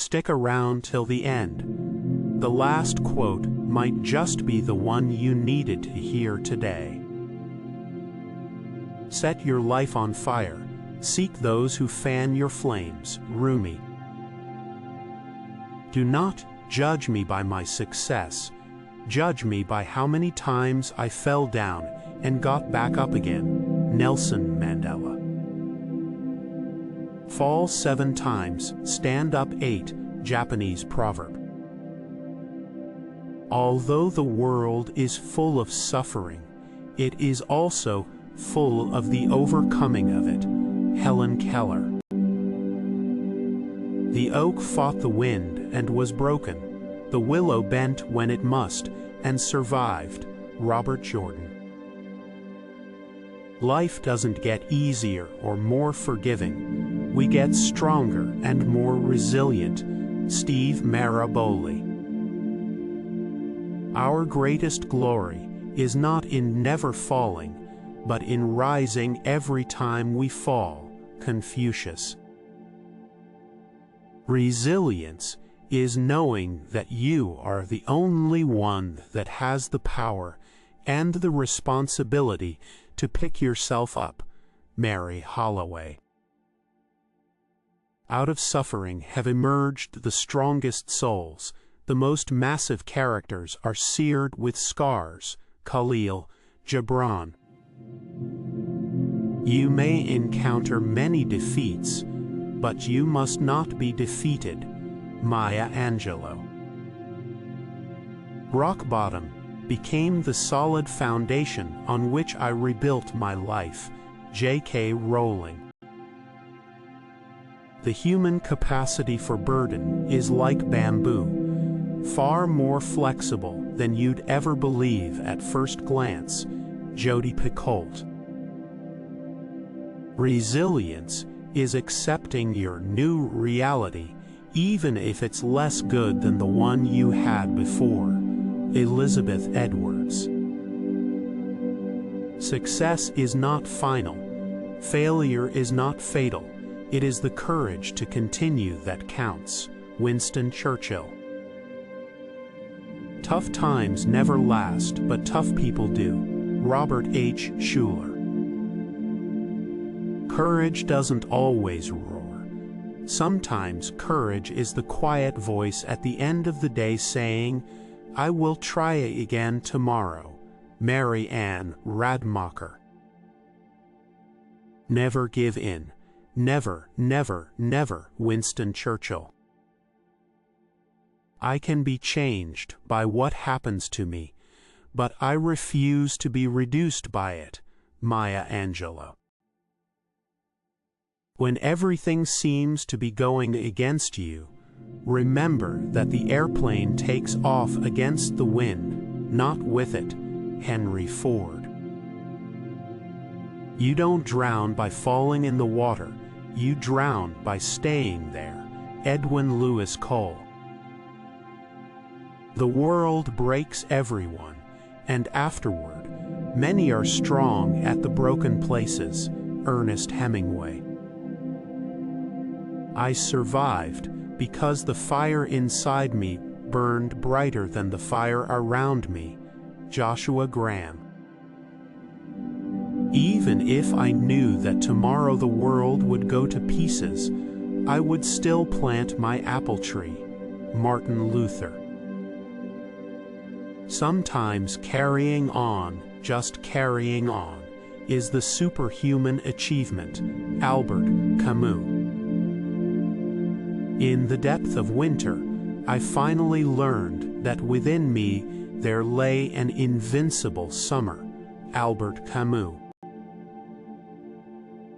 stick around till the end. The last quote might just be the one you needed to hear today. Set your life on fire. Seek those who fan your flames. Rumi. Do not judge me by my success. Judge me by how many times I fell down and got back up again. Nelson Mandela. Fall 7 times, stand up 8. Japanese proverb. Although the world is full of suffering, it is also full of the overcoming of it. Helen Keller. The oak fought the wind and was broken. The willow bent when it must and survived. Robert Jordan. Life doesn't get easier or more forgiving. We get stronger and more resilient. Steve Maraboli. Our greatest glory is not in never falling, but in rising every time we fall. Confucius. Resilience is knowing that you are the only one that has the power and the responsibility to pick yourself up. Mary Holloway. Out of suffering have emerged the strongest souls. The most massive characters are seared with scars. Khalil Gibran. You may encounter many defeats, but you must not be defeated. Maya Angelou. Rock bottom became the solid foundation on which I rebuilt my life. J.K. Rowling. The human capacity for burden is like bamboo, far more flexible than you'd ever believe at first glance. Jodi Picoult. Resilience is accepting your new reality, even if it's less good than the one you had before. Elizabeth Edwards. Success is not final. Failure is not fatal. It is the courage to continue that counts. Winston Churchill. Tough times never last, but tough people do. Robert H. Schuller. Courage doesn't always roar. Sometimes courage is the quiet voice at the end of the day saying, I will try again tomorrow. Mary Ann Radmacher. Never give in. Never, never, never. Winston Churchill. I can be changed by what happens to me, but I refuse to be reduced by it. Maya Angelou. When everything seems to be going against you, remember that the airplane takes off against the wind, not with it. Henry Ford. You don't drown by falling in the water, you drown by staying there. Edwin Lewis Cole. The world breaks everyone, and afterward, many are strong at the broken places. Ernest Hemingway. I survived because the fire inside me burned brighter than the fire around me. Joshua Graham. Even if I knew that tomorrow the world would go to pieces, I would still plant my apple tree. Martin Luther. Sometimes carrying on, just carrying on, is the superhuman achievement. Albert Camus. In the depth of winter, I finally learned that within me there lay an invincible summer. Albert Camus.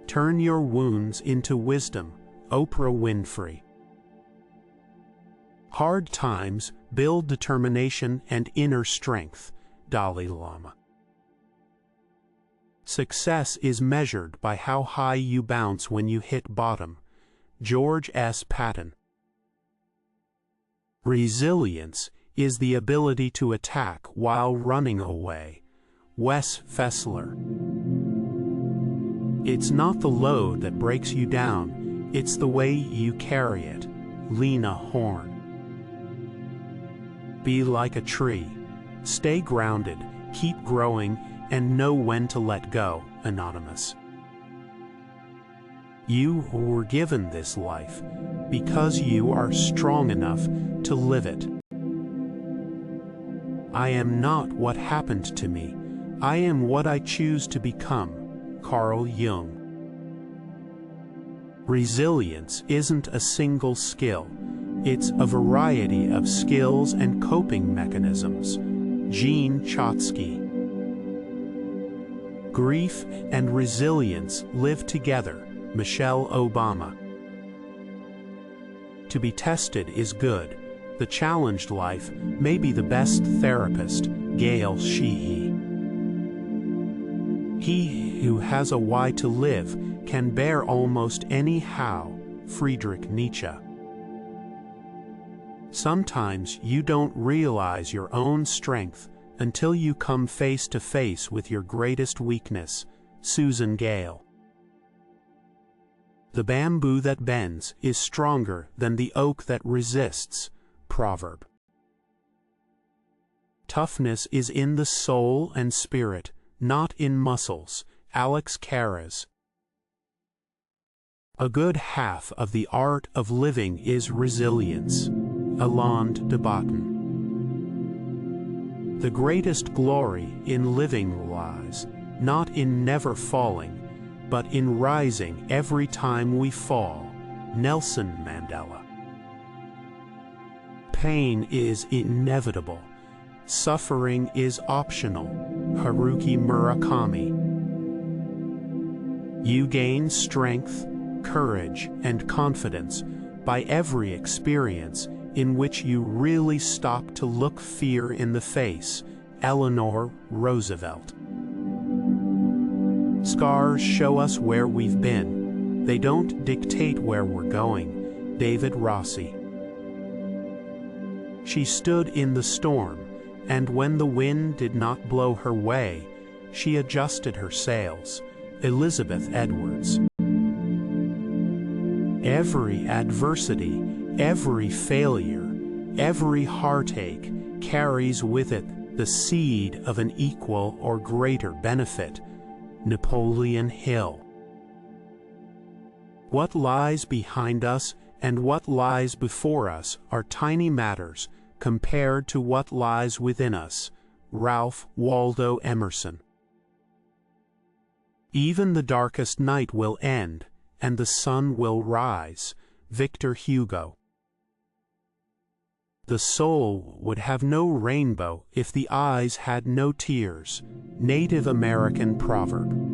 Turn your wounds into wisdom. Oprah Winfrey. Hard times build determination and inner strength. Dalai Lama. Success is measured by how high you bounce when you hit bottom. George S. Patton. Resilience is the ability to attack while running away. Wes Fessler. It's not the load that breaks you down, it's the way you carry it. Lena Horne. Be like a tree. Stay grounded, keep growing, and know when to let go. Anonymous. You were given this life because you are strong enough to live it. I am not what happened to me. I am what I choose to become. Carl Jung. Resilience isn't a single skill. It's a variety of skills and coping mechanisms. Jean Chotsky. Grief and resilience live together. Michelle Obama. To be tested is good. The challenged life may be the best therapist. Gail Sheehy. He who has a why to live can bear almost any how. Friedrich Nietzsche. Sometimes you don't realize your own strength until you come face to face with your greatest weakness. Susan Gale. The bamboo that bends is stronger than the oak that resists. Proverb. Toughness is in the soul and spirit, not in muscles. Alex Karras. A good half of the art of living is resilience. Alain de Botton. The greatest glory in living lies not in never falling, but in rising every time we fall. Nelson Mandela. Pain is inevitable. Suffering is optional. Haruki Murakami. You gain strength, courage, and confidence by every experience in which you really stop to look fear in the face. Eleanor Roosevelt. Scars show us where we've been. They don't dictate where we're going. David Rossi. She stood in the storm, and when the wind did not blow her way, she adjusted her sails. Elizabeth Edwards. Every adversity, every failure, every heartache carries with it the seed of an equal or greater benefit. Napoleon Hill. What lies behind us and what lies before us are tiny matters compared to what lies within us. Ralph Waldo Emerson. Even the darkest night will end, and the sun will rise. Victor Hugo. The soul would have no rainbow if the eyes had no tears. Native American proverb.